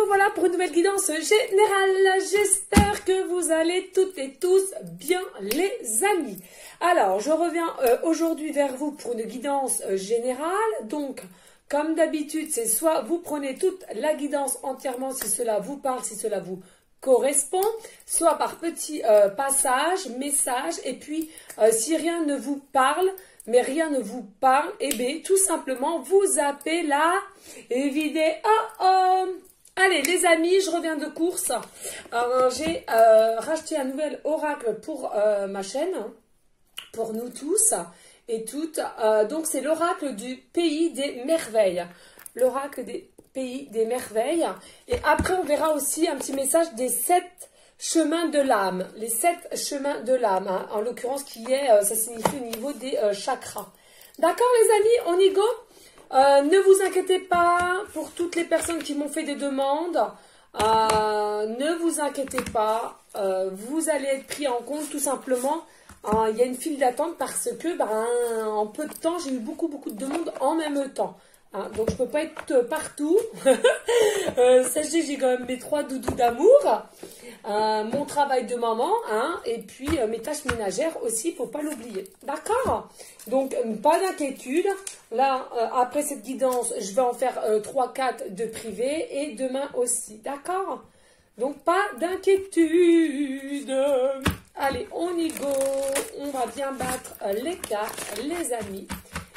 revoilà pour une nouvelle guidance générale. J'espère que vous allez toutes et tous bien, les amis. Alors, je reviens aujourd'hui vers vous pour une guidance générale. Donc, comme d'habitude, c'est soit vous prenez toute la guidance entièrement si cela vous parle, si cela vous correspond, soit par petits passages, messages, et puis si rien ne vous parle, mais rien ne vous parle, et bien tout simplement vous zappez la vidéo. Allez les amis, je reviens de course. J'ai racheté un nouvel oracle pour ma chaîne, pour nous tous et toutes. Donc c'est l'oracle du pays des merveilles. L'oracle des pays des merveilles. Et après on verra aussi un petit message des 7 chemins de l'âme, les 7 chemins de l'âme, hein, en l'occurrence qui est, ça signifie au niveau des chakras. D'accord les amis, on y go. Ne vous inquiétez pas pour toutes les personnes qui m'ont fait des demandes, ne vous inquiétez pas, vous allez être pris en compte tout simplement. Il y a une file d'attente parce que en peu de temps j'ai eu beaucoup de demandes en même temps. Hein, donc je peux pas être partout. Sachez que j'ai quand même mes 3 doudous d'amour, mon travail de maman, hein, et puis mes tâches ménagères aussi, faut pas l'oublier. D'accord? Donc pas d'inquiétude. Là, après cette guidance, je vais en faire 3-4 de privé et demain aussi. D'accord? Donc pas d'inquiétude. Allez, on y go. On va bien battre les cartes, les amis.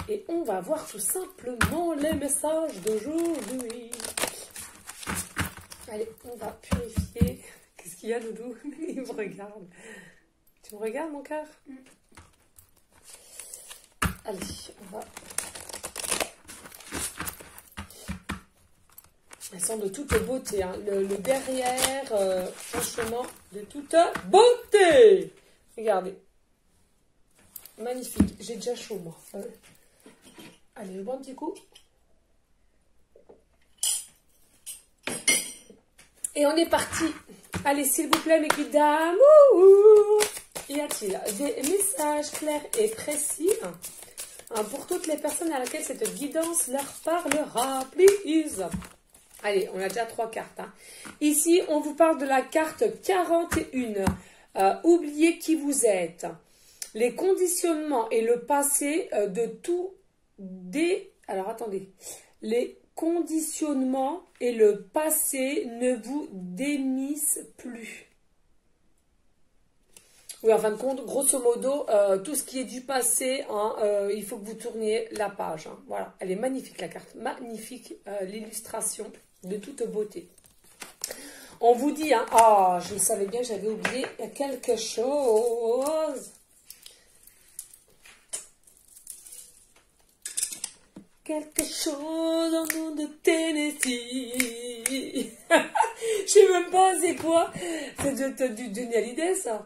Et on va voir tout simplement les messages d'aujourd'hui. Allez, on va purifier. Qu'est-ce qu'il y a, Doudou? Il me regarde. Tu me regardes, mon cœur? Allez, on va... Elles sont de toute beauté. Hein. Le derrière, franchement, de toute beauté. Regardez. Magnifique. J'ai déjà chaud, moi. Allez, je bois un petit coup. Et on est parti. Allez, s'il vous plaît, mes guides d'amour. Y a-t-il des messages clairs et précis pour toutes les personnes à laquelle cette guidance leur parlera, please? Allez, on a déjà 3 cartes. Hein. Ici, on vous parle de la carte 41. Oubliez qui vous êtes. Les conditionnements et le passé de tout Alors, attendez. Les conditionnements et le passé ne vous démissent plus. Oui, en fin de compte, grosso modo, tout ce qui est du passé, hein, il faut que vous tourniez la page. Hein. Voilà, elle est magnifique la carte. Magnifique l'illustration de toute beauté. On vous dit, hein, je savais bien que j'avais oublié quelque chose. Quelque chose en nom de Tennessee. Je sais même pas c'est quoi. C'est du Johnny Hallyday, ça.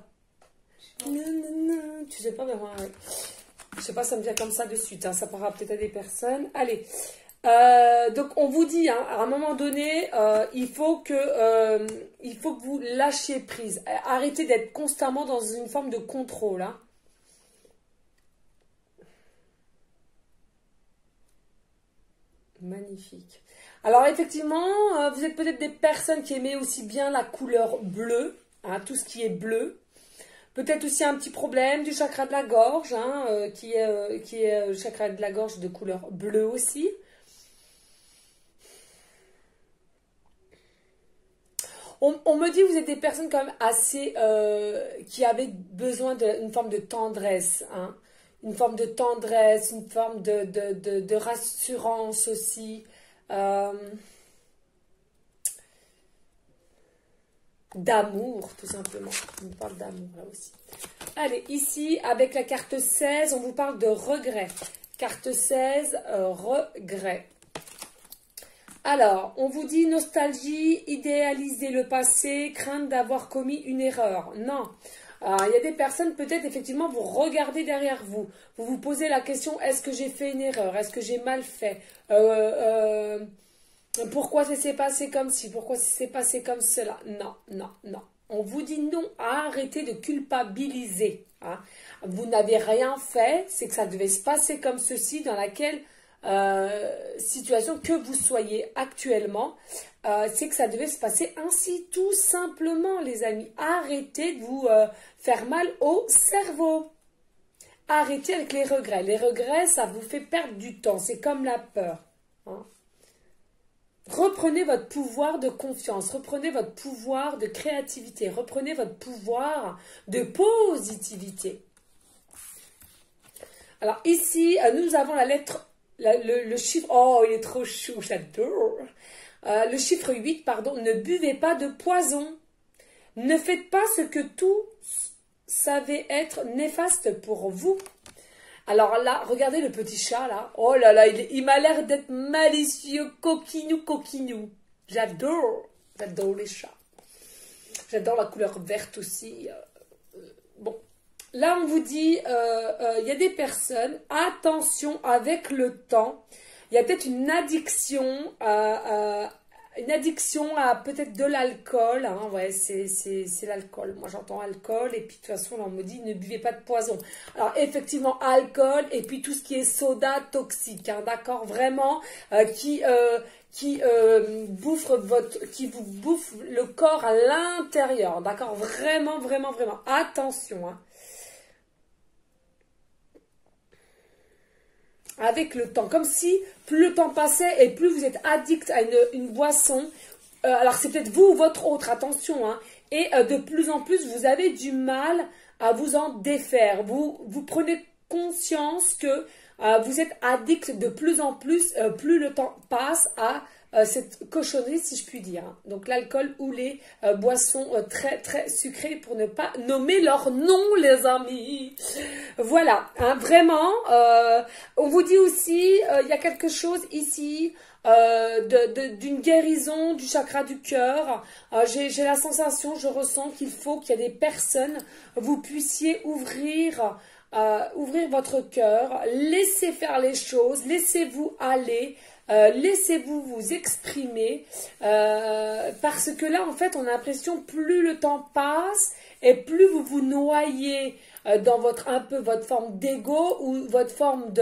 Tu sais pas, mais moi, ouais. Je sais pas, ça me vient comme ça de suite. Hein. Ça parlera peut-être à des personnes. Allez. Donc on vous dit, hein, à un moment donné, il faut que vous lâchiez prise. Arrêtez d'être constamment dans une forme de contrôle. Hein. Magnifique. Alors effectivement, vous êtes peut-être des personnes qui aimaient aussi bien la couleur bleue, hein, tout ce qui est bleu. Peut-être aussi un petit problème du chakra de la gorge, hein, qui est le chakra de la gorge de couleur bleue aussi. On me dit que vous êtes des personnes quand même assez qui avaient besoin d'une forme de tendresse, hein. Une forme de tendresse, une forme de rassurance aussi. D'amour, tout simplement. On parle d'amour là aussi. Allez, ici, avec la carte 16, on vous parle de regret. Carte 16, regret. Alors, on vous dit nostalgie, idéaliser le passé, crainte d'avoir commis une erreur. Non. Il y a des personnes, peut-être, effectivement, vous regardez derrière vous. Vous vous posez la question, est-ce que j'ai fait une erreur? Est-ce que j'ai mal fait? Pourquoi ça s'est passé comme ci? Pourquoi ça s'est passé comme cela? Non, non, non. On vous dit non, arrêtez de culpabiliser. Hein. Vous n'avez rien fait, c'est que ça devait se passer comme ceci, dans laquelle situation que vous soyez actuellement, c'est que ça devait se passer ainsi, tout simplement, les amis. Arrêtez de vous faire mal au cerveau. Arrêtez avec les regrets. Les regrets, ça vous fait perdre du temps. C'est comme la peur. Hein. Reprenez votre pouvoir de confiance. Reprenez votre pouvoir de créativité. Reprenez votre pouvoir de positivité. Alors ici, nous avons la lettre, le chiffre. Oh, il est trop chou, j'adore. Le chiffre 8, pardon. Ne buvez pas de poison. Ne faites pas ce que tout savait être néfaste pour vous. Alors là, regardez le petit chat là. Oh là là, il m'a l'air d'être malicieux, coquinou, coquinou. J'adore les chats. J'adore la couleur verte aussi. Bon, là on vous dit, il y a des personnes, attention avec le temps. Il y a peut-être une addiction à peut-être de l'alcool, hein, ouais, c'est l'alcool. Moi, j'entends alcool, et puis de toute façon, là, on me dit, ne buvez pas de poison. Alors, effectivement, alcool, et puis tout ce qui est soda toxique, hein, d'accord, vraiment, qui vous bouffe le corps à l'intérieur, d'accord, vraiment, vraiment, vraiment, attention, hein. Avec le temps, comme si plus le temps passait et plus vous êtes addict à une boisson, alors c'est peut-être vous ou votre autre, attention, hein, et de plus en plus vous avez du mal à vous en défaire, vous prenez conscience que vous êtes addict de plus en plus, plus le temps passe à cette cochonnerie, si je puis dire. Hein. Donc l'alcool ou les boissons très très sucrées, pour ne pas nommer leur nom, les amis. Voilà, hein, vraiment. On vous dit aussi, il y a quelque chose ici d'une guérison du chakra du cœur. J'ai la sensation, je ressens qu'il faut qu'il y ait des personnes, vous puissiez ouvrir votre cœur, laissez faire les choses, laissez-vous aller. Laissez-vous vous exprimer parce que là en fait on a l'impression plus le temps passe et plus vous vous noyez dans votre forme d'ego ou votre forme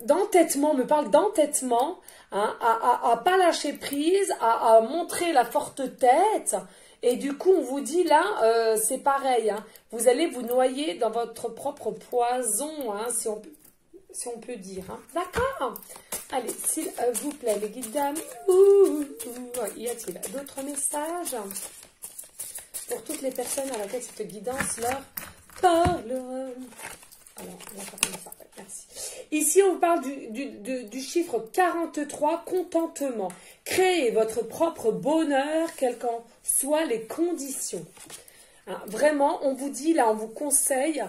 d'entêtement, on me parle d'entêtement, hein, à pas lâcher prise, à montrer la forte tête. Et du coup, on vous dit là, c'est pareil, hein, vous allez vous noyer dans votre propre poison, hein, si on peut dire. Hein. D'accord. Allez, s'il vous plaît, les guides d'amour, y a-t-il d'autres messages pour toutes les personnes à laquelle cette guidance leur parlera? Alors, on va faire comme ça. Merci. Ici, on parle du chiffre 43, contentement. Créez votre propre bonheur, quelles qu'en soient les conditions. Hein, vraiment, on vous dit, là, on vous conseille,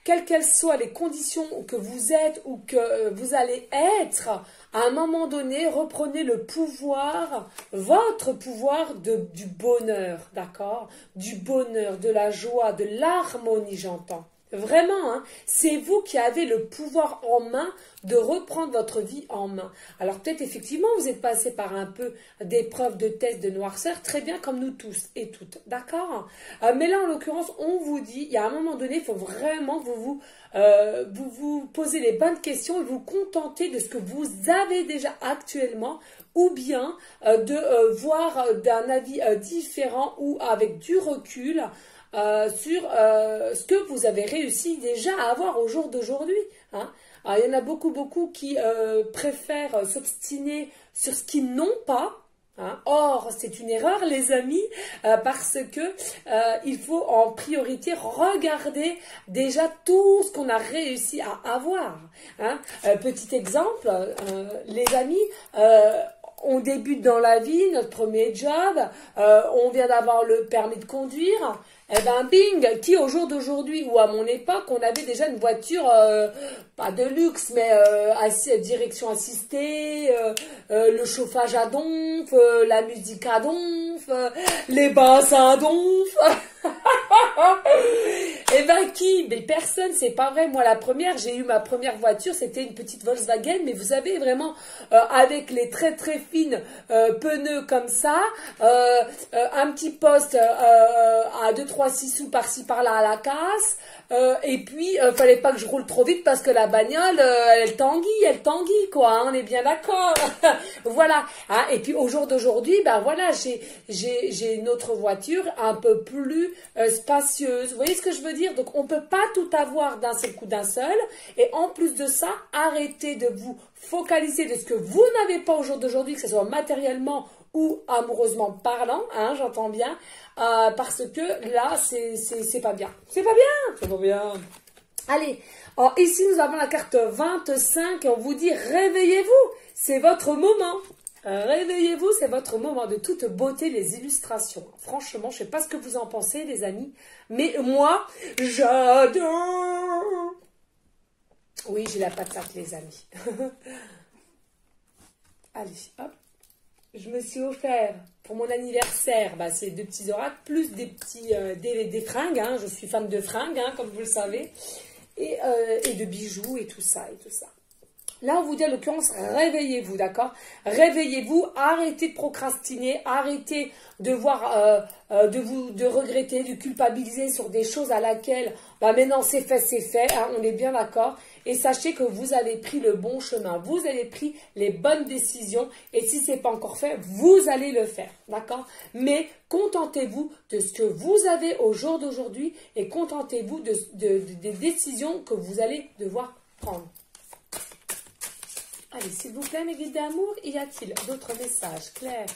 quelles qu'elles soient les conditions que vous êtes ou que vous allez être, à un moment donné, reprenez le pouvoir, votre pouvoir du bonheur, d'accord? Du bonheur, de la joie, de l'harmonie, j'entends. Vraiment, hein, c'est vous qui avez le pouvoir en main de reprendre votre vie en main. Alors peut-être effectivement vous êtes passé par un peu d'épreuves de tests de noirceur, très bien comme nous tous et toutes, d'accord? Mais là en l'occurrence on vous dit, il y a un moment donné, il faut vraiment vous posez les bonnes questions et vous contenter de ce que vous avez déjà actuellement, ou bien de voir d'un avis différent ou avec du recul sur ce que vous avez réussi déjà à avoir au jour d'aujourd'hui. Hein. Alors, il y en a beaucoup qui préfèrent s'obstiner sur ce qu'ils n'ont pas. Hein. Or, c'est une erreur, les amis, parce que il faut en priorité regarder déjà tout ce qu'on a réussi à avoir. Hein. Petit exemple, les amis, on débute dans la vie, notre premier job, on vient d'avoir le permis de conduire. Eh ben bing, qui au jour d'aujourd'hui ou à mon époque, on avait déjà une voiture, pas de luxe, mais direction assistée, le chauffage à donf, la musique à donf, les bassins à donf. Eh ben qui? Mais personne, c'est pas vrai. Moi la première, j'ai eu ma première voiture, c'était une petite Volkswagen, mais vous savez vraiment avec les très très fines pneus comme ça, un petit poste à 2-3-6 sous par-ci par-là à la casse, Et puis, fallait pas que je roule trop vite parce que la bagnole, elle tanguit, quoi. Hein, on est bien d'accord. Voilà. Hein, et puis, au jour d'aujourd'hui, ben voilà, j'ai une autre voiture un peu plus spacieuse. Vous voyez ce que je veux dire? Donc, on peut pas tout avoir d'un seul coup, d'un seul. Et en plus de ça, arrêtez de vous focaliser de ce que vous n'avez pas au jour d'aujourd'hui, que ce soit matériellement ou amoureusement parlant, hein, j'entends bien, parce que là, c'est pas bien. C'est pas bien, c'est pas bien. Allez, alors ici, nous avons la carte 25 et on vous dit réveillez-vous, c'est votre moment. Réveillez-vous, c'est votre moment. De toute beauté, les illustrations. Franchement, je sais pas ce que vous en pensez, les amis, mais moi, j'adore. Oui, j'ai la patate, les amis. Allez, hop. Je me suis offert pour mon anniversaire, bah, c'est 2 petits oracles, plus des petits des fringues. Hein. Je suis fan de fringues, hein, comme vous le savez. Et de bijoux et tout ça, et tout ça. Là, on vous dit, à l'occurrence, réveillez-vous, d'accord? Réveillez-vous, arrêtez de procrastiner, arrêtez de voir, de regretter, de culpabiliser sur des choses à laquelle, bah maintenant c'est fait, hein, on est bien d'accord. Et sachez que vous avez pris le bon chemin, vous avez pris les bonnes décisions. Et si ce n'est pas encore fait, vous allez le faire, d'accord? Mais contentez-vous de ce que vous avez au jour d'aujourd'hui et contentez-vous des décisions que vous allez devoir prendre. Allez, s'il vous plaît, mes guides d'amour, y a-t-il d'autres messages clairs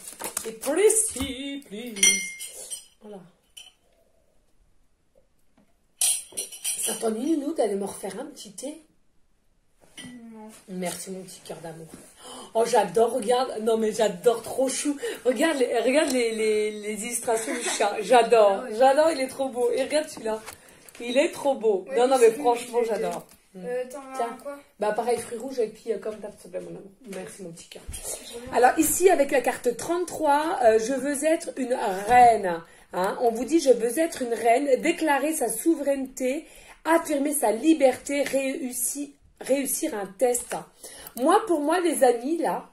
et précis, please? Voilà. Ça t'ennuie, nous, d'aller me refaire un petit thé? Non. Merci, mon petit cœur d'amour. Oh, j'adore, regarde. Non, mais j'adore, trop chou. Regarde les illustrations du chat. J'adore, j'adore, il est trop beau. Et regarde celui-là. Il est trop beau. Ouais, non, mais franchement, j'adore. T'en as quoi? Bah pareil, fruits rouges et puis comme t'as, s'il te plaît, mon amour. Merci, mon petit cœur. Alors ici, avec la carte 33, je veux être une reine. Hein, on vous dit, je veux être une reine, déclarer sa souveraineté, affirmer sa liberté, réussir un test. Moi, pour moi, les amis, là,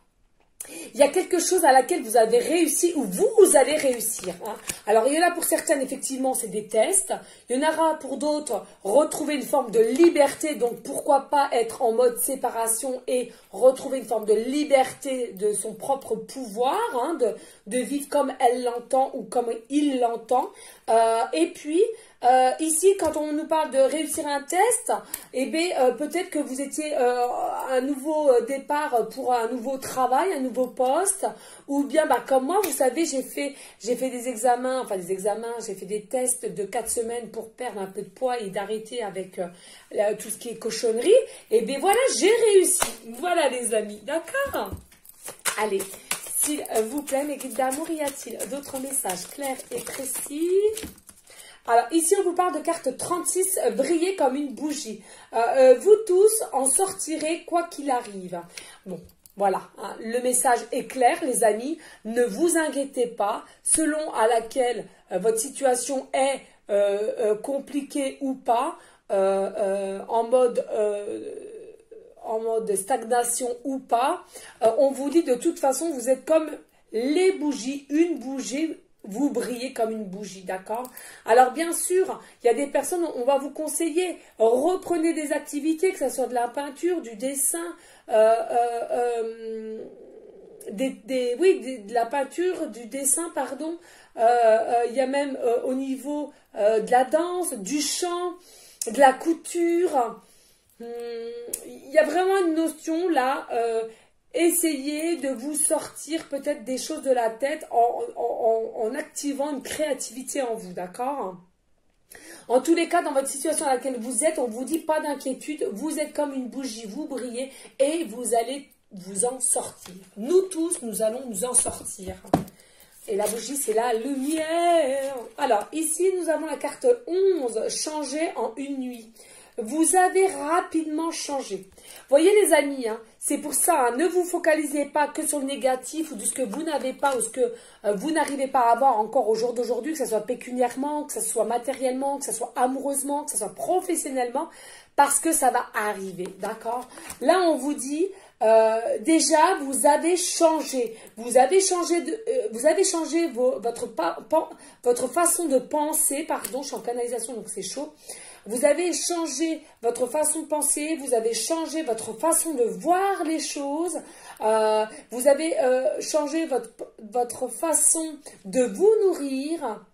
il y a quelque chose à laquelle vous avez réussi ou vous allez réussir. Hein. Alors, il y en a pour certaines, effectivement, c'est des tests. Il y en aura pour d'autres, retrouver une forme de liberté. Donc, pourquoi pas être en mode séparation et retrouver une forme de liberté de son propre pouvoir, hein, de vivre comme elle l'entend ou comme il l'entend. Et puis, ici, quand on nous parle de réussir un test, eh bien, peut-être que vous étiez un nouveau départ pour un nouveau travail, un nouveau poste, ou bien, bah, comme moi, vous savez, j'ai fait des examens, j'ai fait des tests de 4 semaines pour perdre un peu de poids et d'arrêter avec tout ce qui est cochonnerie. Et bien, voilà, j'ai réussi. Voilà, les amis, d'accord? Allez, s'il vous plaît, mes guides d'amour, y a-t-il d'autres messages clairs et précis? Alors, ici, on vous parle de carte 36, briller comme une bougie. Vous tous en sortirez quoi qu'il arrive. Bon, voilà, hein, le message est clair, les amis. Ne vous inquiétez pas. Selon à laquelle votre situation est compliquée ou pas, en mode stagnation ou pas, on vous dit de toute façon, vous êtes comme les bougies, une bougie. Vous brillez comme une bougie, d'accord? Alors, bien sûr, il y a des personnes, on va vous conseiller, reprenez des activités, que ce soit de la peinture, du dessin, de la peinture, du dessin, pardon. Il y a même au niveau de la danse, du chant, de la couture. Il y a vraiment une notion là. Essayez de vous sortir peut-être des choses de la tête en activant une créativité en vous, d'accord? En tous les cas, dans votre situation à laquelle vous êtes, on vous dit pas d'inquiétude, vous êtes comme une bougie, vous brillez et vous allez vous en sortir. Nous tous, nous allons nous en sortir. Et la bougie, c'est la lumière. Alors, ici, nous avons la carte 11, changer en une nuit. Vous avez rapidement changé. Voyez les amis, hein, c'est pour ça, hein, ne vous focalisez pas que sur le négatif ou de ce que vous n'avez pas ou ce que vous n'arrivez pas à avoir encore au jour d'aujourd'hui, que ce soit pécuniairement, que ce soit matériellement, que ce soit amoureusement, que ce soit professionnellement, parce que ça va arriver, d'accord? Là, on vous dit, déjà, vous avez changé. Vous avez changé votre façon de penser, pardon, je suis en canalisation, donc c'est chaud. vous avez changé votre façon de penser, vous avez changé votre façon de voir les choses, vous avez changé votre façon de vous nourrir.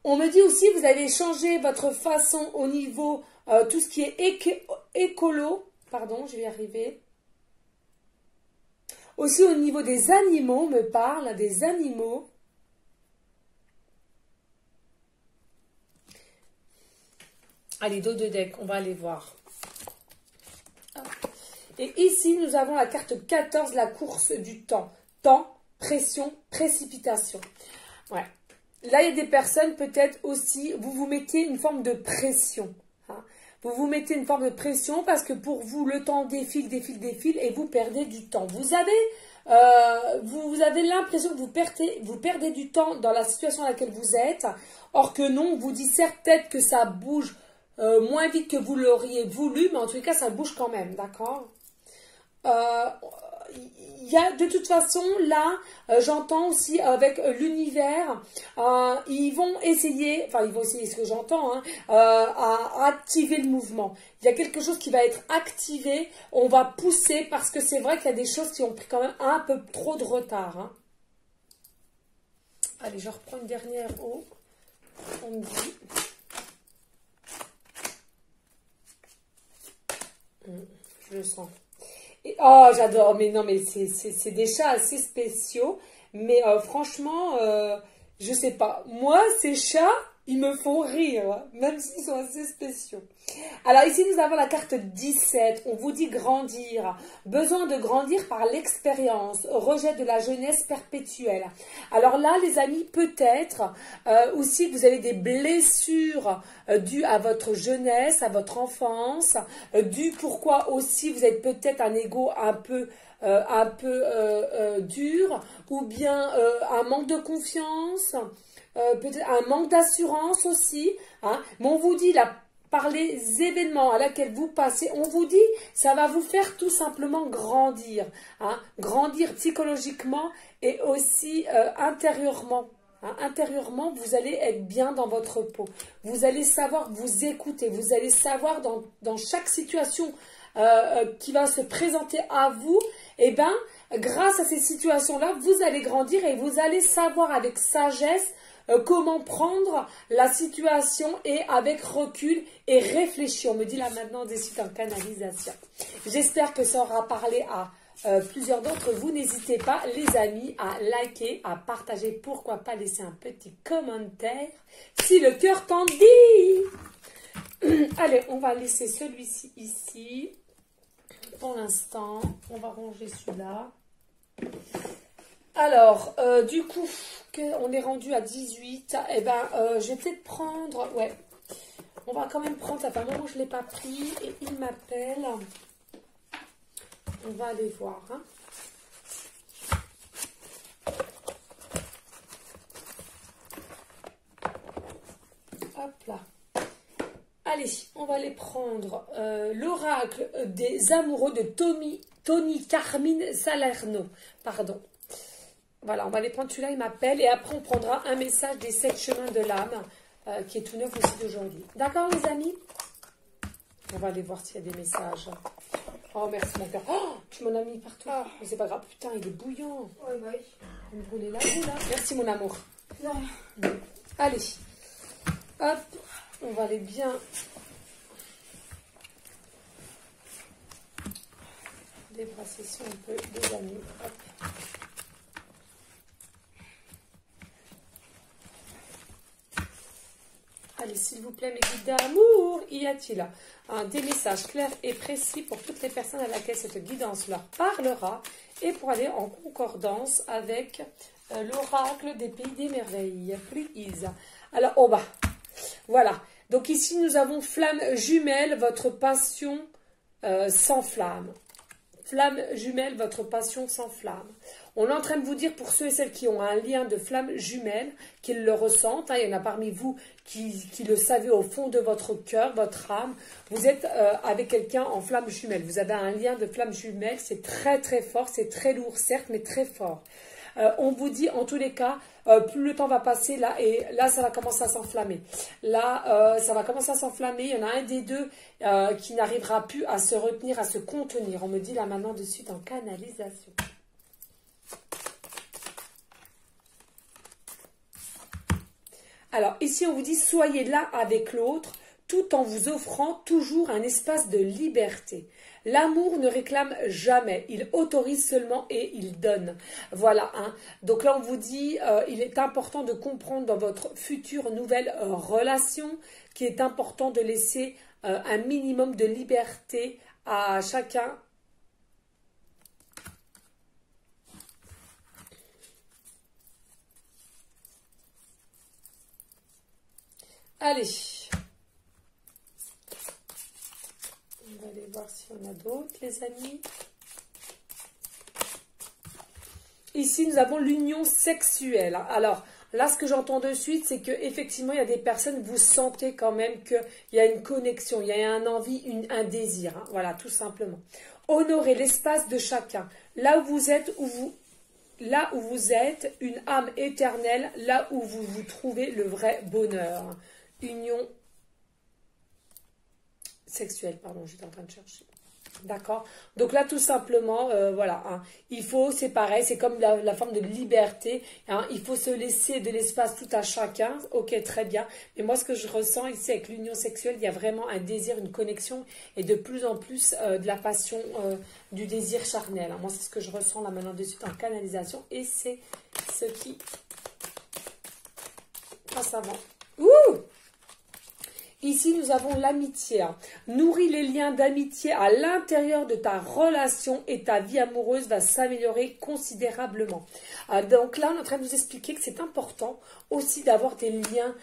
On me dit aussi, vous avez changé votre façon au niveau, tout ce qui est écolo, pardon, je vais y arriver. Aussi au niveau des animaux, on me parle des animaux. Allez, dos de deck, on va aller voir. Et ici, nous avons la carte 14, la course du temps. Temps, pression, précipitation. Ouais. Là, il y a des personnes, peut-être aussi, vous vous mettez une forme de pression. Hein. Vous vous mettez une forme de pression parce que pour vous, le temps défile et vous perdez du temps. Vous avez l'impression que vous perdez du temps dans la situation dans laquelle vous êtes. Or que non, on vous dit certes peut-être que ça bouge moins vite que vous l'auriez voulu, mais en tout cas, ça bouge quand même, d'accord? Il y a de toute façon là, j'entends aussi avec l'univers, ils vont essayer ce que j'entends, hein, à activer le mouvement. Il y a quelque chose qui va être activé, on va pousser parce que c'est vrai qu'il y a des choses qui ont pris quand même un peu trop de retard. Hein. Allez, je reprends une dernière eau. On me dit. Je le sens. Et, oh, j'adore. Mais non, mais c'est des chats assez spéciaux. Mais franchement, je sais pas. Moi, ces chats, ils me font rire. Même s'ils sont assez spéciaux. Alors ici, nous avons la carte 17. On vous dit grandir. Besoin de grandir par l'expérience. Rejet de la jeunesse perpétuelle. Alors là, les amis, peut-être aussi que vous avez des blessures dues à votre jeunesse, à votre enfance. Dues pourquoi aussi vous êtes peut-être un ego un peu dur. Ou bien un manque de confiance. Peut-être un manque d'assurance aussi. Hein. Mais on vous dit là, par les événements à laquelle vous passez, on vous dit, ça va vous faire tout simplement grandir. Hein, grandir psychologiquement et aussi intérieurement. Hein, intérieurement, vous allez être bien dans votre peau. Vous allez savoir vous écouter. Vous allez savoir dans chaque situation qui va se présenter à vous, eh ben, grâce à ces situations-là, vous allez grandir et vous allez savoir avec sagesse comment prendre la situation et avec recul et réfléchir. On me dit là maintenant des sites en canalisation. J'espère que ça aura parlé à plusieurs d'entre vous. N'hésitez pas les amis à liker, à partager, pourquoi pas laisser un petit commentaire si le cœur t'en dit. Allez, on va laisser celui-ci ici. Pour l'instant, on va ranger celui-là. Alors, du coup, on est rendu à 18. Eh ben, je vais peut-être prendre... Ouais, on va quand même prendre... Ça fait un moment que je ne l'ai pas pris. Et il m'appelle. On va aller voir. Hein. Hop là. Allez, on va aller prendre l'oracle des amoureux de Tony Carmine Salerno. Pardon. Voilà, on va aller prendre celui-là, il m'appelle. Et après, on prendra un message des 7 chemins de l'âme, qui est tout neuf aussi d'aujourd'hui. D'accord, les amis? On va aller voir s'il y a des messages. Oh, merci, mon cœur. Oh, tu m'en as mis partout. Oh. Mais c'est pas grave. Putain, il est bouillant. Ouais, bah oui. On me brûlait la boue, là. Merci, mon amour. Non. Allez. Hop. On va aller bien... débrasser si on peut, les amis. Hop. Allez, s'il vous plaît, mes guides d'amour, y a-t-il des messages clairs et précis pour toutes les personnes à laquelle cette guidance leur parlera et pour aller en concordance avec l'oracle des pays des merveilles. Please. Alors, en bas. Voilà. Donc ici, nous avons flamme jumelle, votre passion sans flamme. Flamme jumelle, votre passion sans flamme. On est en train de vous dire pour ceux et celles qui ont un lien de flamme jumelle, qu'ils le ressentent. Hein, il y en a parmi vous qui le savez au fond de votre cœur, votre âme. Vous êtes avec quelqu'un en flamme jumelle. Vous avez un lien de flamme jumelle. C'est très très fort, c'est très lourd certes, mais très fort. On vous dit en tous les cas, plus le temps va passer là, et là ça va commencer à s'enflammer. Là, ça va commencer à s'enflammer. Il y en a un des deux qui n'arrivera plus à se retenir, à se contenir. On me dit là maintenant de suite en canalisation. Alors ici on vous dit soyez là avec l'autre tout en vous offrant toujours un espace de liberté. L'amour ne réclame jamais, il autorise seulement et il donne. Voilà, hein. Donc là on vous dit, il est important de comprendre dans votre future nouvelle relation qu'il est important de laisser un minimum de liberté à chacun. Allez, on va aller voir s'il y en a d'autres, les amis. Ici, nous avons l'union sexuelle. Alors, là, ce que j'entends de suite, c'est qu'effectivement, il y a des personnes, vous sentez quand même qu'il y a une connexion, il y a un envie, un désir. Hein, voilà, tout simplement. Honorez l'espace de chacun. Là où vous êtes, là où vous êtes, une âme éternelle, là où vous vous trouvez le vrai bonheur. Union sexuelle, pardon, j'étais en train de chercher. D'accord. Donc là, tout simplement, voilà, hein, il faut, c'est pareil, c'est comme la forme de liberté, hein, il faut se laisser de l'espace tout à chacun, ok, très bien, mais moi, ce que je ressens ici avec l'union sexuelle, il y a vraiment un désir, une connexion, et de plus en plus de la passion, du désir charnel, hein. Moi, c'est ce que je ressens là maintenant de suite en canalisation, et c'est ce qui passe avant. Ouh! Ici, nous avons l'amitié. Hein. Nourris les liens d'amitié à l'intérieur de ta relation et ta vie amoureuse va s'améliorer considérablement. Donc là, on est en train de vous expliquer que c'est important aussi d'avoir des liens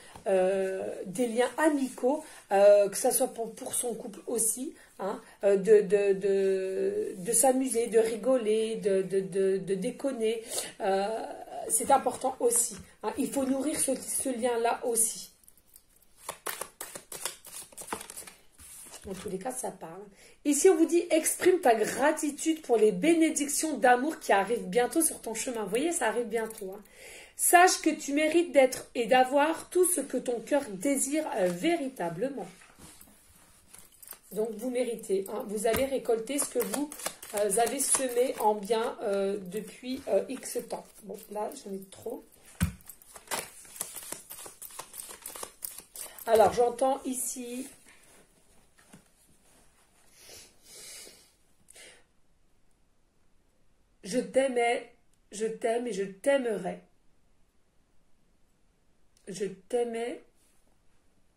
amicaux, que ce soit pour son couple aussi, hein, de s'amuser, de rigoler, de déconner. C'est important aussi. Hein. Il faut nourrir ce lien-là aussi. Dans tous les cas, ça parle. Ici, on vous dit, exprime ta gratitude pour les bénédictions d'amour qui arrivent bientôt sur ton chemin. Vous voyez, ça arrive bientôt. Hein. Sache que tu mérites d'être et d'avoir tout ce que ton cœur désire véritablement. Donc, vous méritez. Hein. Vous allez récolter ce que vous avez semé en bien depuis X temps. Bon, là, j'en ai trop. Alors, j'entends ici... Je t'aimais, je t'aime et je t'aimerai. Je t'aimais,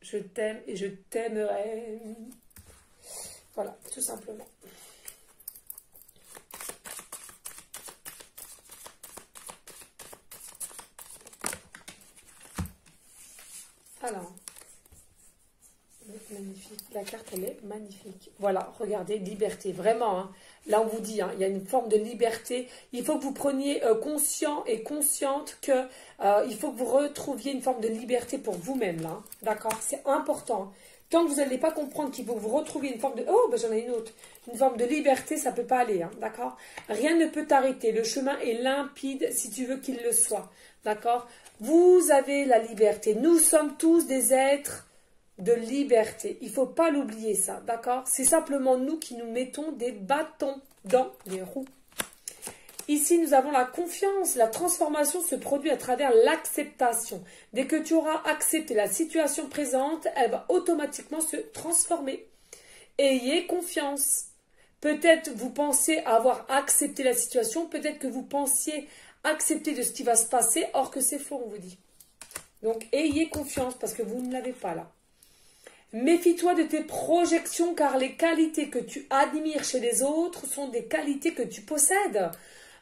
je t'aime et je t'aimerai. Voilà, tout simplement. Alors, magnifique. La carte, elle est magnifique. Voilà, regardez, liberté, vraiment. Hein. Là, on vous dit, hein, il y a une forme de liberté. Il faut que vous preniez conscient et consciente que il faut que vous retrouviez une forme de liberté pour vous-même, là. Hein. D'accord? C'est important. Tant que vous n'allez pas comprendre qu'il faut que vous retrouviez une forme de... Oh, ben j'en ai une autre. Une forme de liberté, ça ne peut pas aller. Hein, d'accord? Rien ne peut t'arrêter. Le chemin est limpide si tu veux qu'il le soit. D'accord? Vous avez la liberté. Nous sommes tous des êtres de liberté. Il ne faut pas l'oublier ça, d'accord? C'est simplement nous qui nous mettons des bâtons dans les roues. Ici, nous avons la confiance. La transformation se produit à travers l'acceptation. Dès que tu auras accepté la situation présente, elle va automatiquement se transformer. Ayez confiance. Peut-être vous pensez avoir accepté la situation, peut-être que vous pensiez accepter de ce qui va se passer, or que c'est faux, on vous dit. Donc, ayez confiance parce que vous ne l'avez pas là. Méfie-toi de tes projections car les qualités que tu admires chez les autres sont des qualités que tu possèdes.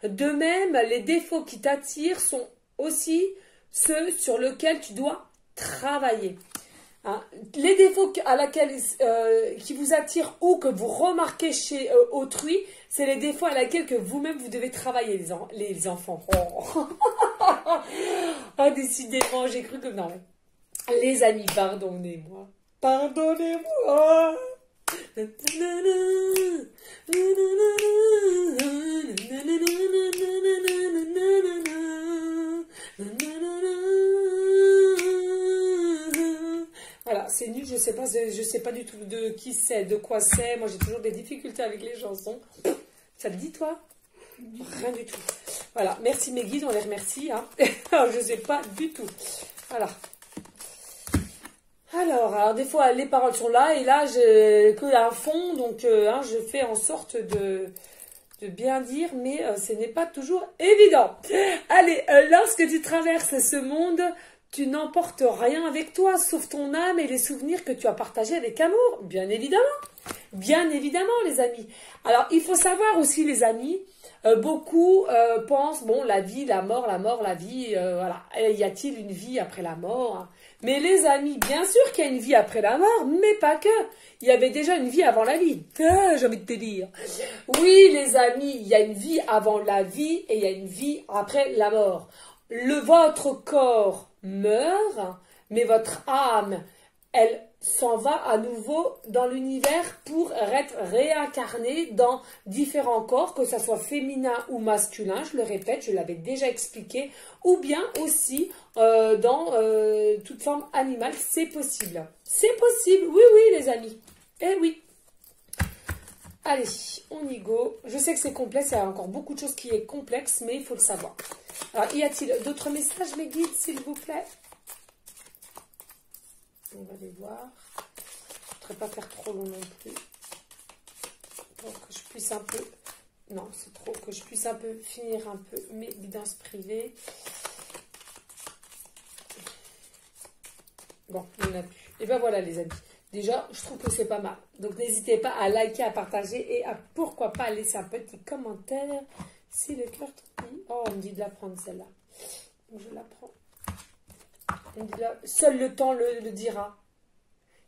De même, les défauts qui t'attirent sont aussi ceux sur lesquels tu dois travailler. Hein? Les défauts qui vous attirent ou que vous remarquez chez autrui, c'est les défauts à laquelle que vous-même vous devez travailler, les enfants. Oh. Ah, décidément, j'ai cru que... Non, les amis, pardonnez-moi. Pardonnez-moi. je sais pas du tout de qui c'est, de quoi c'est. Moi, j'ai toujours des difficultés avec les chansons. Ça te dit, toi? Rien du tout. Voilà, merci mes guides, on les remercie. Hein. Je ne sais pas du tout. Voilà. Alors, des fois, les paroles sont là, et là, j'ai que un fond, donc je fais en sorte de bien dire, mais ce n'est pas toujours évident. Allez, lorsque tu traverses ce monde, tu n'emportes rien avec toi, sauf ton âme et les souvenirs que tu as partagés avec amour, bien évidemment. Bien évidemment, les amis. Alors, il faut savoir aussi, les amis, beaucoup pensent, bon, la vie, la mort, la vie, voilà. Y a-t-il une vie après la mort, hein? Mais les amis, bien sûr qu'il y a une vie après la mort, mais pas que. Il y avait déjà une vie avant la vie. Ah, j'ai envie de te dire. Oui, les amis, il y a une vie avant la vie et il y a une vie après la mort. Votre corps meurt, mais votre âme, elle s'en va à nouveau dans l'univers pour être réincarnée dans différents corps, que ce soit féminin ou masculin, je le répète, je l'avais déjà expliqué, ou bien aussi dans toute forme animale, c'est possible. C'est possible, oui, oui les amis, eh oui. Allez, on y go. Je sais que c'est complexe, il y a encore beaucoup de choses qui est complexe, mais il faut le savoir. Alors, y a-t-il d'autres messages, mes guides, s'il vous plaît? On va les voir. Je ne voudrais pas faire trop long non plus. Pour que je puisse un peu... Non, c'est trop. Que je puisse un peu finir un peu mes guidances privées. Bon, il n'y en a plus. Et ben voilà les amis. Déjà, je trouve que c'est pas mal. Donc n'hésitez pas à liker, à partager et à pourquoi pas laisser un petit commentaire si le cœur te dit. Oh, on me dit de la prendre celle-là. Donc je la prends. Seul le temps le dira.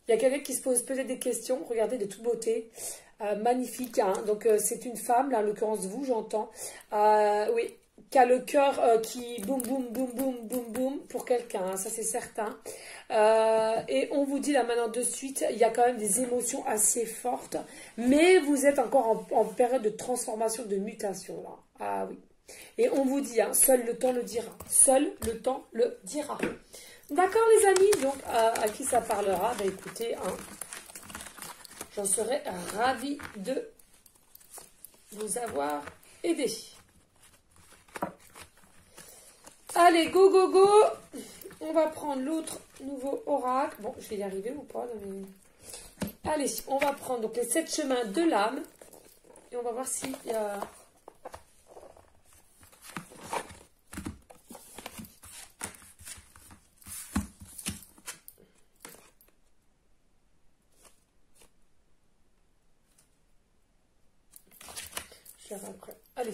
Il y a quelqu'un qui se pose peut-être des questions. Regardez, de toute beauté. Magnifique. Hein. Donc, c'est une femme, là, en l'occurrence, vous, j'entends. Oui, qui a le cœur qui boum, boum, boum, boum, boum, boum pour quelqu'un. Hein, ça, c'est certain. Et on vous dit, là, maintenant, de suite, il y a quand même des émotions assez fortes. Mais vous êtes encore en période de transformation, de mutation, là. Ah oui. Et on vous dit, hein, seul le temps le dira. Seul le temps le dira. D'accord les amis, donc à qui ça parlera? Ben écoutez, hein, j'en serais ravie de vous avoir aidé. Allez, go, go, go. On va prendre l'autre nouveau oracle. Bon, je vais y arriver ou pas mais... Allez, on va prendre donc les 7 chemins de l'âme. Et on va voir s'il y a... Allez,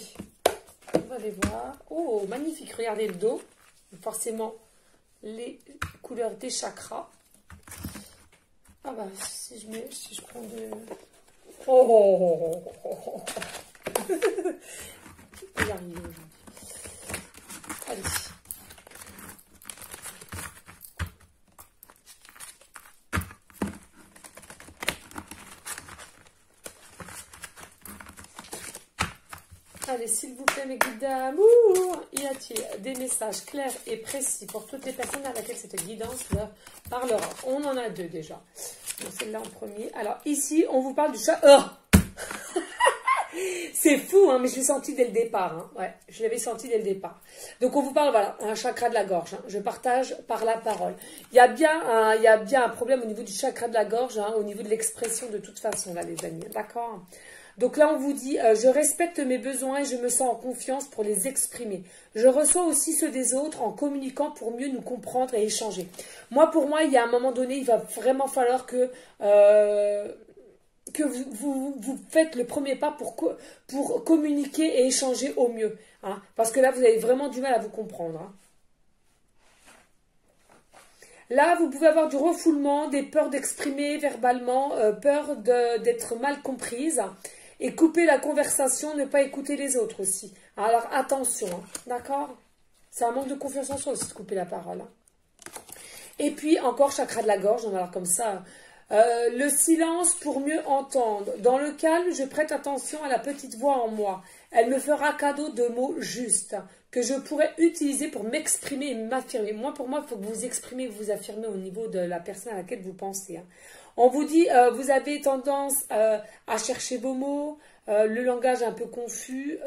on va les voir. Oh, magnifique, regardez le dos. Forcément, les couleurs des chakras. Ah bah, si je prends de... Oh, oh, oh, oh, oh. Je vais y arriver aujourd'hui. Allez. Allez, s'il vous plaît, mes guides d'amour, y a-t-il des messages clairs et précis pour toutes les personnes à laquelle cette guidance leur parlera? On en a 2 déjà. Celle-là en premier. Alors, ici, on vous parle du chat. Oh c'est fou, hein, mais je l'ai senti dès le départ. Hein. Ouais, je l'avais senti dès le départ. Donc, on vous parle, voilà, un chakra de la gorge. Hein. Je partage par la parole. Il y a bien un problème au niveau du chakra de la gorge, hein, au niveau de l'expression de toute façon, là, les amis. D'accord? Donc là, on vous dit, je respecte mes besoins et je me sens en confiance pour les exprimer. Je reçois aussi ceux des autres en communiquant pour mieux nous comprendre et échanger. Pour moi, il y a un moment donné, il va vraiment falloir que vous faites le premier pas pour communiquer et échanger au mieux. Hein, parce que là, vous avez vraiment du mal à vous comprendre. Hein. Là, vous pouvez avoir du refoulement, des peurs d'exprimer verbalement, peur d'être mal comprise. Et couper la conversation, ne pas écouter les autres aussi. Alors, attention, hein, d'accord? C'est un manque de confiance en soi aussi de couper la parole. Hein. Et puis, encore, chakra de la gorge. Alors, comme ça, Le silence pour mieux entendre. Dans le calme, je prête attention à la petite voix en moi. Elle me fera cadeau de mots justes que je pourrais utiliser pour m'exprimer et m'affirmer. Moi, pour moi, il faut que vous exprimez, vous affirmez au niveau de la personne à laquelle vous pensez. Hein. On vous dit, vous avez tendance à chercher vos mots, le langage un peu confus,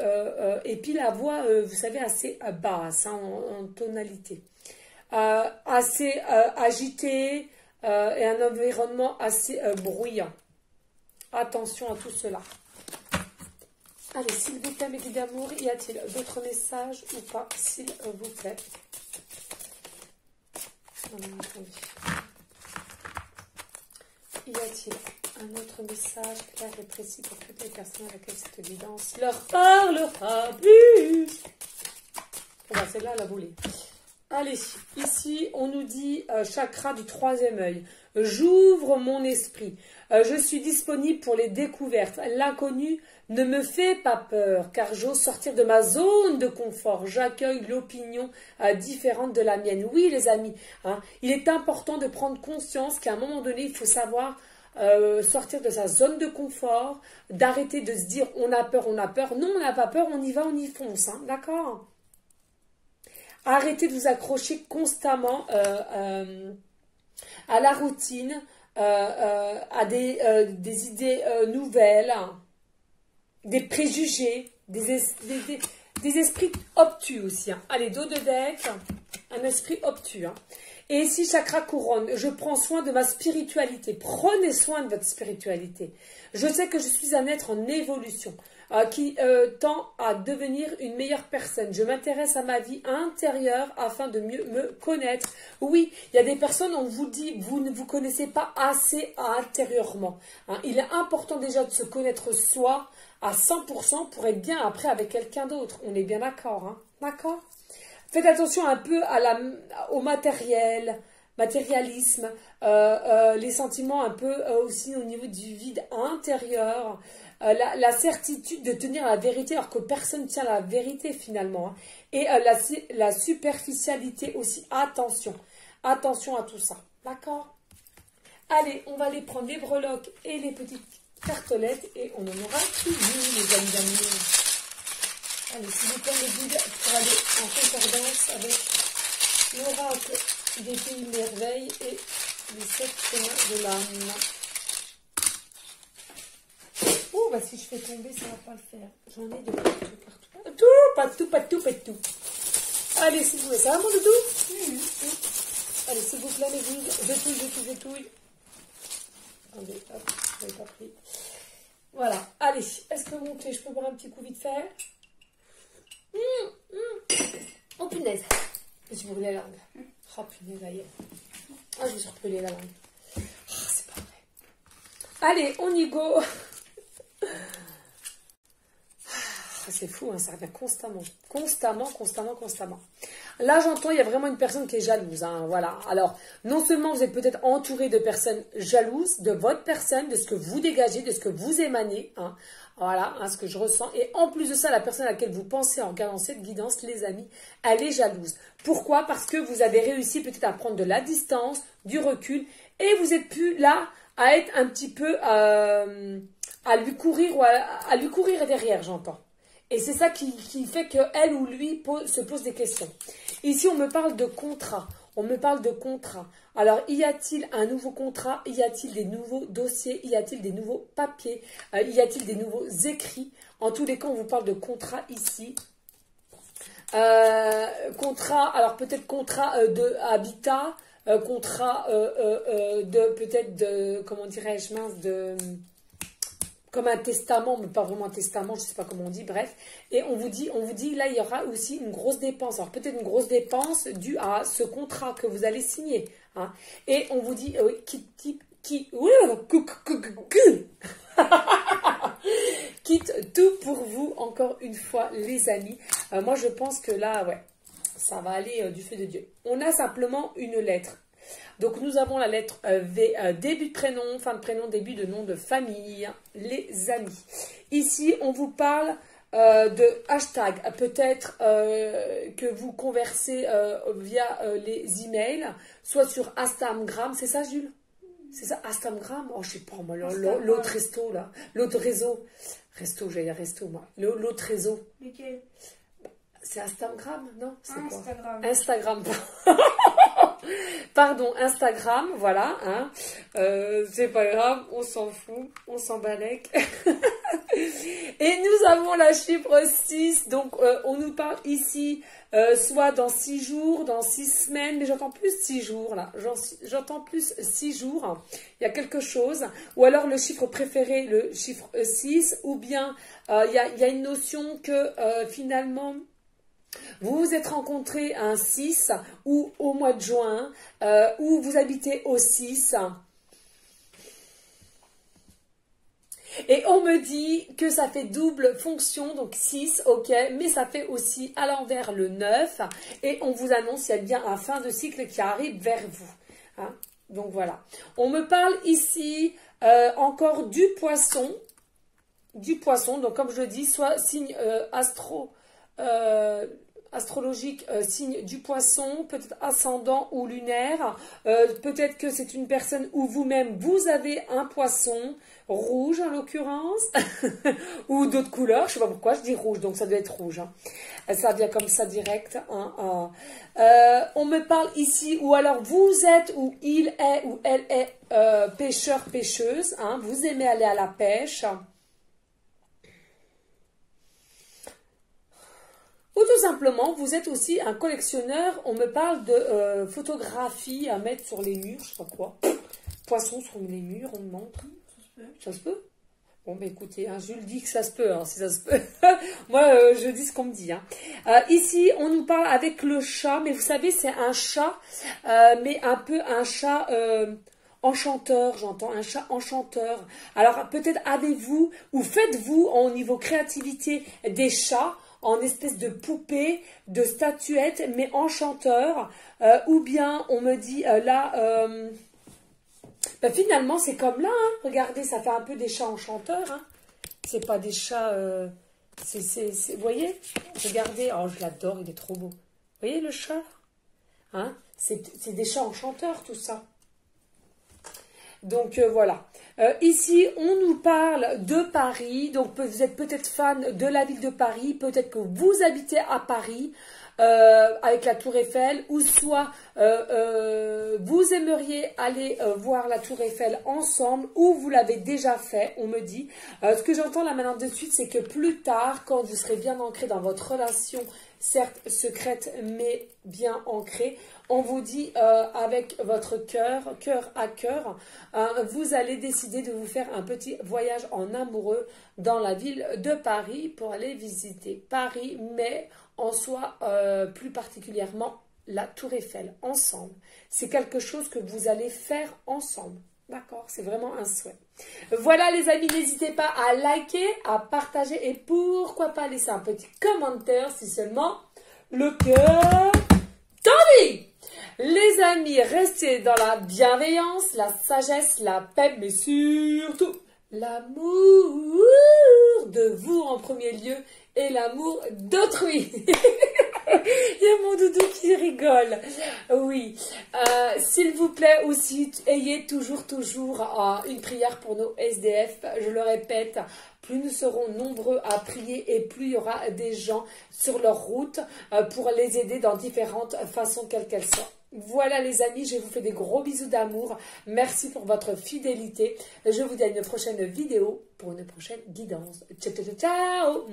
et puis la voix, vous savez, assez basse, hein, en tonalité. Assez agitée et un environnement assez bruyant. Attention à tout cela. Allez, s'il vous plaît, mes guides d'amour, y a-t-il d'autres messages ou pas, s'il vous plaît? Y a-t-il un autre message clair et précis pour toutes les personnes à laquelle cette guidance leur parlera plus? Bon, bah, celle-là, la volée. Allez, ici, on nous dit chakra du troisième œil. J'ouvre mon esprit. Je suis disponible pour les découvertes. L'inconnu ne me fait pas peur, car j'ose sortir de ma zone de confort. J'accueille l'opinion différente de la mienne. Oui, les amis, hein, il est important de prendre conscience qu'à un moment donné, il faut savoir sortir de sa zone de confort, d'arrêter de se dire on a peur, on a peur. Non, on n'a pas peur, on y va, on y fonce. Hein, d'accord ? Arrêtez de vous accrocher constamment à la routine, à des idées nouvelles, des préjugés, des esprits obtus aussi. Hein. Allez, dos de deck, un esprit obtus. Hein. Et ici, chakra couronne, je prends soin de ma spiritualité. Prenez soin de votre spiritualité. Je sais que je suis un être en évolution qui tend à devenir une meilleure personne. Je m'intéresse à ma vie intérieure afin de mieux me connaître. Oui, il y a des personnes, on vous dit, vous ne vous connaissez pas assez intérieurement. Hein. Il est important déjà de se connaître soi à 100% pour être bien après avec quelqu'un d'autre. On est bien d'accord, hein? D'accord? Faites attention un peu au matérialisme, les sentiments un peu aussi au niveau du vide intérieur, la certitude de tenir la vérité alors que personne ne tient la vérité finalement. Hein. Et la superficialité aussi, attention. Attention à tout ça, d'accord? Allez, on va aller prendre les breloques et les petites cartolettes et on en aura fini, les amis d'amour. Allez, s'il vous plaît, les guides, pour aller en concordance avec l'oracle des pays merveilles et les 7 chemins de l'âme. Oh, bah si je fais tomber, ça ne va pas le faire. J'en ai de partout. Partout. Allez, s'il vous plaît, ça va mon doudou? Allez, s'il vous plaît, les guides, je touille. Attendez, hop, je n'avais pas pris. Voilà, allez, est-ce que mon thé, je peux boire un petit coup vite fait? Oh punaise, je me suis brûlé la langue. Oh punaise, aïe. Ah, je me suis brûlé la langue. Oh, c'est pas vrai. Allez, on y go. C'est fou, hein, ça revient constamment. Constamment. Là, j'entends, il y a vraiment une personne qui est jalouse. Hein, voilà. Alors, non seulement vous êtes peut-être entouré de personnes jalouses, de votre personne, de ce que vous dégagez, de ce que vous émanez. Hein, voilà, hein, ce que je ressens. Et en plus de ça, la personne à laquelle vous pensez en regardant cette guidance, les amis, elle est jalouse. Pourquoi? Parce que vous avez réussi peut-être à prendre de la distance, du recul, et vous n'êtes plus là à être un petit peu à lui courir ou à lui courir derrière, j'entends. Et c'est ça qui fait qu'elle ou lui se pose des questions. Ici, on me parle de contrat. Alors, y a-t-il un nouveau contrat? Y a-t-il des nouveaux dossiers? Y a-t-il des nouveaux papiers? Y a-t-il des nouveaux écrits? En tous les cas, on vous parle de contrat ici. Contrat, alors peut-être contrat de habitat, contrat peut-être de, comment dirais-je, mince, comme un testament, mais pas vraiment un testament, je ne sais pas comment on dit, bref. Et on vous dit, là, il y aura aussi une grosse dépense. Alors, peut-être une grosse dépense due à ce contrat que vous allez signer. Hein. Et on vous dit, oui, quitte tout pour vous, encore une fois, les amis. Moi, je pense que là, ouais, ça va aller du feu de Dieu. On a simplement une lettre. Donc, nous avons la lettre V, début de prénom, fin de prénom, début de nom de famille, les amis. Ici, on vous parle de hashtag. Peut-être que vous conversez via les emails, soit sur Instagram. C'est ça, Jules? C'est ça, Instagram? Oh, je sais pas, moi, Instagram. l'autre resto, là. L'autre réseau. Resto, j'allais dire resto, moi. L'autre réseau. Lequel? C'est Instagram, non? C'est quoi? Instagram. Instagram. Pardon, Instagram, voilà. Hein. C'est pas grave, on s'en fout, on s'en balèque. Et nous avons la chiffre 6, donc on nous parle ici soit dans 6 jours, dans 6 semaines, mais j'entends plus 6 jours là, j'entends plus 6 jours, il y a quelque chose, ou alors le chiffre préféré, le chiffre 6, ou bien il y a une notion que finalement, vous vous êtes rencontrés un 6 ou au mois de juin, où vous habitez au 6. Et on me dit que ça fait double fonction, donc 6, ok, mais ça fait aussi à l'envers le 9. Et on vous annonce qu'il y a bien un fin de cycle qui arrive vers vous. Hein. Donc voilà. On me parle ici encore du poisson. Du poisson, donc comme je le dis, soit signe astrologique, signe du poisson, peut-être ascendant ou lunaire, peut-être que c'est une personne ou vous-même, vous avez un poisson, rouge en l'occurrence, ou d'autres couleurs, je ne sais pas pourquoi je dis rouge, donc ça doit être rouge, hein. Ça vient comme ça direct. Hein. On me parle ici, ou alors vous êtes, ou il est, ou elle est pêcheur, pêcheuse, hein. Vous aimez aller à la pêche. Ou tout simplement, vous êtes aussi un collectionneur. On me parle de photographies à mettre sur les murs, je sais pas quoi. Poissons sur les murs, on me montre. Ça se peut? Bon, bah écoutez, hein, je le dis que ça se peut, hein, si ça se peut. Moi, je dis ce qu'on me dit. Hein. Ici, on nous parle avec le chat, mais vous savez, c'est un chat, mais un peu un chat enchanteur, j'entends, un chat enchanteur. Alors, peut-être avez-vous, ou faites-vous, au niveau créativité, des chats, en espèce de poupée, de statuette, mais enchanteur, ou bien on me dit là, ben finalement c'est comme là, hein, regardez, ça fait un peu des chats enchanteurs, hein. C'est pas des chats, vous voyez, regardez, oh je l'adore, il est trop beau, vous voyez le chat, hein, c'est des chats enchanteurs tout ça. Donc voilà. Ici, on nous parle de Paris. Donc vous êtes peut-être fan de la ville de Paris. Peut-être que vous habitez à Paris avec la Tour Eiffel. Ou soit vous aimeriez aller voir la Tour Eiffel ensemble. Ou vous l'avez déjà fait, on me dit. Ce que j'entends là maintenant de suite, c'est que plus tard, quand vous serez bien ancré dans votre relation, certes secrète, mais bien ancrée, on vous dit avec votre cœur à cœur, vous allez décider de vous faire un petit voyage en amoureux dans la ville de Paris pour aller visiter Paris, mais en soi plus particulièrement la Tour Eiffel ensemble. C'est quelque chose que vous allez faire ensemble. D'accord, c'est vraiment un souhait. Voilà les amis, n'hésitez pas à liker, à partager et pourquoi pas laisser un petit commentaire si seulement le cœur t'en dit. Les amis, restez dans la bienveillance, la sagesse, la paix, mais surtout l'amour de vous en premier lieu et l'amour d'autrui. Il y a mon doudou qui rigole. Oui. S'il vous plaît aussi, ayez toujours une prière pour nos SDF. Je le répète, plus nous serons nombreux à prier et plus il y aura des gens sur leur route pour les aider dans différentes façons, quelles qu'elles soient. Voilà les amis, je vous fais des gros bisous d'amour. Merci pour votre fidélité. Je vous dis à une prochaine vidéo pour une prochaine guidance. Ciao, ciao, ciao.